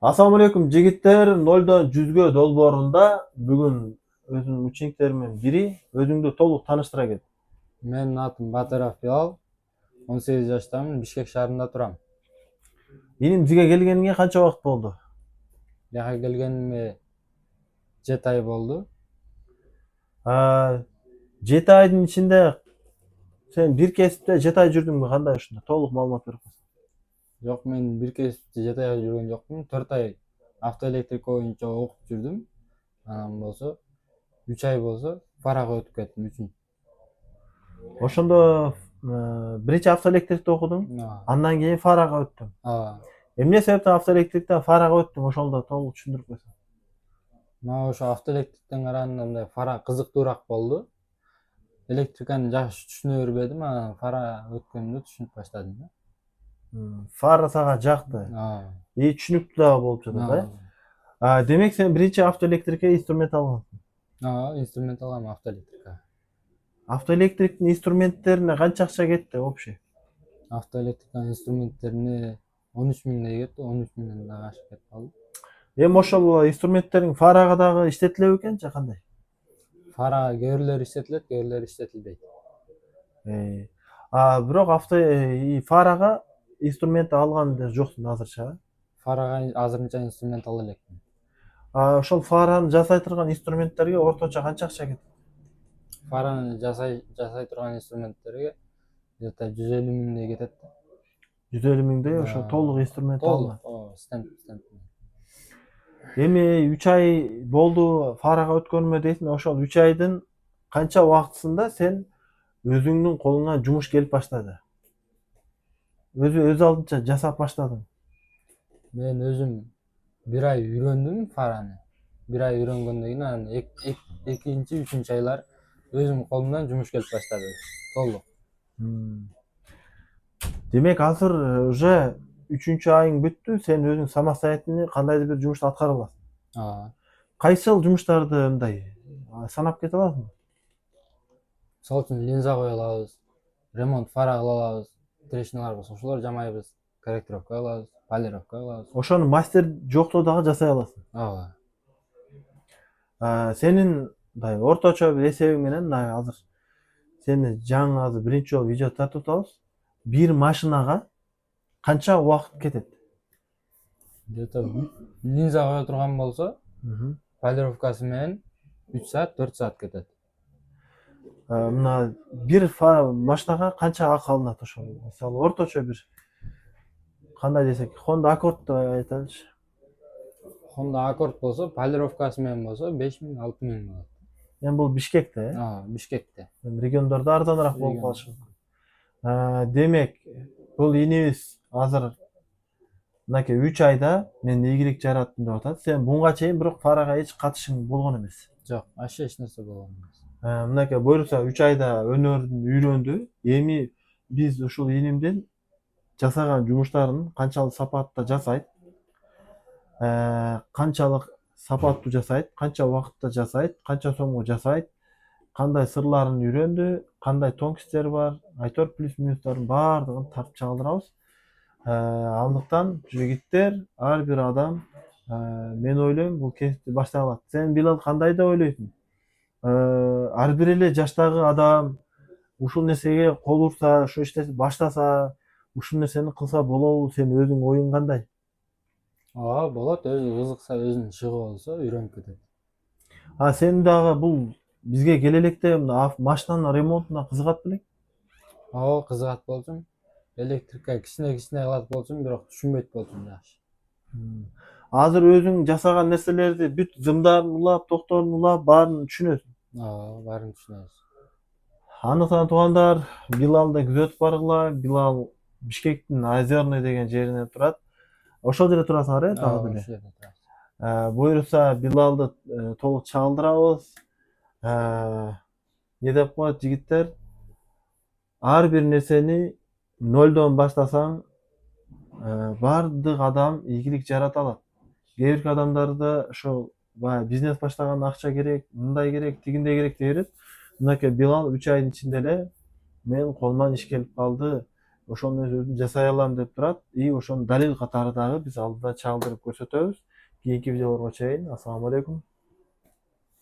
Assalamu alaikum жигиттер, 0-дан 100-гө долбоорунда бүгүн өзүнүн учениктеримден бири өзүңдү толук тааныштыра кет. Менин атым Батыров Билал, 18 жаштамын, Бишкек шаарында турам. Менин бизге келгениңе канча убакыт болду? Бияка келгениме 7 ай болду. 7 айдын ичинде сен бир кесипте 7 ай жүрдүңбү? Кандай ушунда толук маалымат берип койсоң. Жок, мен бир кесипте 7 ай жүргөн жокмун. 4 ай автоэлектрика боюнча окуп жүрдүм. Анан болсо 3 ай болсо фарага өтүп кеттим үчүн. Ошондо биринчи автоэлектрикте окудуң, андан кийин фарага өттүң. Эмне себептен автоэлектриктен фарага өттүң? Ошондо толук түшүндүрүп койсоң. Мага ошо автоэлектриктен караганда мындай фара кызыктуураак болду. Электриканы жакшы түшүнө бербедим, анан фара өткөндө түшүнүп баштадым да. Фара сага жакты. Түшүнүктүү дагы болуп жатат, Демек сен биринчи автоэлектрикке инструмент алгансың. Инструмент алгам автоэлектрика. Автоэлектриктин инструменттерине канча акча кетти вообще? Автоэлектриканын инструменттерине 13 миңдей кетти, 13 миңден дагы ашып кетип калды. Эми ошол инструменттериң фарага дагы иштетиле бекен же кандай? Фарага кээ бирлери иштетилет, кээ бирлери иштетилбейт. Бирок фарага инструмент алган жоксуң азырча. Фарага азырынча инструмент ала элекмин. Ошол фараны жасай турган инструменттерге орточо канча акча кетет? Фараны жасай турган инструменттерге где-то 150 миңдей кетет. 150 миңдей ошо толук инструмент алган. Стенд. Эми 3 ай болду фарага өткөнүмө дейсиң, ошол 3 айдын канча убактысында сен өзүңдүн колуңа жумуш келип баштады? Өз алдынча жасап баштадың. Мен өзүм 1 ай үйрөндүм фараны. 1 ай үйрөнгөндөн кийин анан экинчи, үчүнчү айлар өзүм колумдан жумуш келип баштады. Толук. Демек азыр уже 3-чү айың бүттү, сен өзүң самостоятельный кандайдыр бир жумушту аткара аласың. Кайсыл жумуштарды мындай санап кете аласың? Мисалы үчүн линза кое алабыз, ремонт фара кыла алабыз, трещиналар болсо ошолорду жамайбыз, корректировка кылабыз, полировка кылабыз. Ошону мастер жокто дагы жасай аласың. Сенин мындай орточо бир эсебиң менен азыр сени жаңы азыр биринчи жолу видео тартып атабыз. Бир машинага канча убакыт кетет? Где-то линза кое турган болсо, полировкасы менен 3 саат, 4 саат кетет. Мына бир машинага канча акы алынат ошол? Мисалы орточо бир кандай десек, Honda Accord деп айтайлычы. Honda Accord болсо, полировкасы менен болсо 5 миң, 6 миң болот. Эми бул Бишкекте, Бишкекте. Региондордо арзаныраак болуп калышы мүмкүн. Демек, бул инибиз азыр мынакей 3 айда мен ийгилик жараттым деп атат. Сен буга чейин бирок фарага эч катышың болгон эмес. Жок, вообще эч нерсе болгон эмес. Мынакей буюрса 3 айда өнөрүн үйрөндү. Эми биз ушул инимдин жасаган жумуштарын канчалык сапатта жасайт, канчалык сапаттуу жасайт, канча убакытта жасайт, канча сомго жасайт, кандай сырларын үйрөндү, кандай тонкосттери бар, айтор плюс минустарын баардыгын тартып чагылдырабыз. Андыктан жигиттер, ар бир адам мен ойлойм бул кесипти баштай алат. Сен Билал кандай деп ойлойсуң? Ар бир эле жаштагы адам ушул нерсеге кол урса, ушу иштесин баштаса, ушул нерсени кылса болобу? Сен өзүң оюң кандай? Болот, өзү кызыкса, өзүнүн ишиги болсо үйрөнүп кетет. Сен дагы бул бизге келе электе машинанын ремонтуна кызыгат белең? Кызыгат болчумун. Электрика кичине кылат болчумун, бирок түшүнбөйт болчумун жакшы. Азыр өзүң жасаган нерселерди бүт зымдарын улап, токторун улап, баарын түшүнөсүң. Баарын түшүнөбүз. Андыктан туугандар, Билалды күзөтүп баргыла. Билал Бишкектин Озерный деген жеринде турат. Ошол жерде турасыңар, дагы деле. Ошол жерде турат. Буюрса Билалды толук чагылдырабыз. Не деп коет жигиттер? Ар бир нерсени нөлдөн баштасаң, баардык адам ийгилик жарата алат. Кээ бир адамдарда ошол баягы бизнес баштаган акча керек, мындай керек, тигиндей керек деп берет. Мынакей Билал 3 айдын ичинде эле менин колуман иш келип калды. ошону өзүм жасай алам деп турат. И ошонун далил катары дагы биз алдыда чагылдырып көрсөтөбүз. Кийинки видеолорго чейин, ассаламу алейкум.